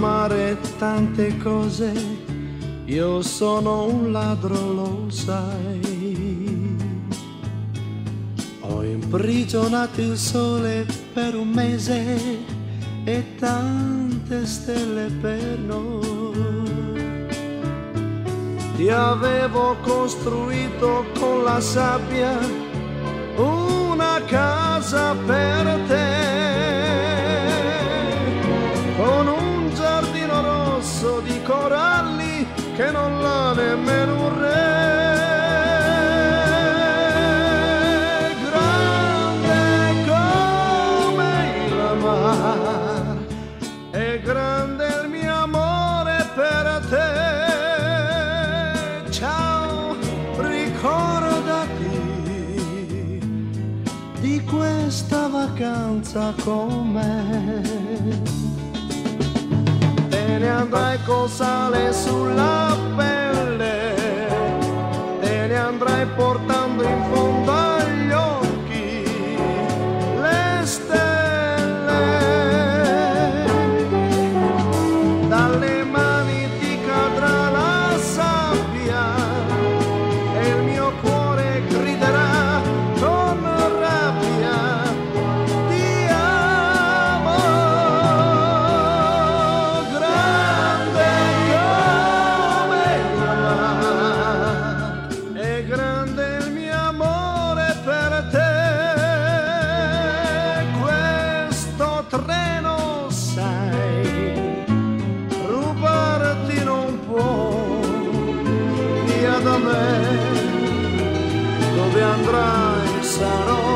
amare tante cose, io sono un ladro, lo sai. Ho imprigionato il sole per un mese e tante stelle per noi. Ti avevo costruito con la sabbia una casa per te, con un giardino rosso di coralli che non l'ha nemmeno un re. Grande come il mare, è grande il mio amore per te. Ciao, ricordati di questa vacanza con me. Te ne andrai col sale sulla pelle, te ne andrai portando in fondo agli occhi le stelle. Dalle mani ti cadrà la sabbia e il mio cuore griderà con rabbia. Ti amo. Grande come il mare, è grande il mio amore per te. Questo treno, sai, rubarti non può. Via da me, dove andrai sarò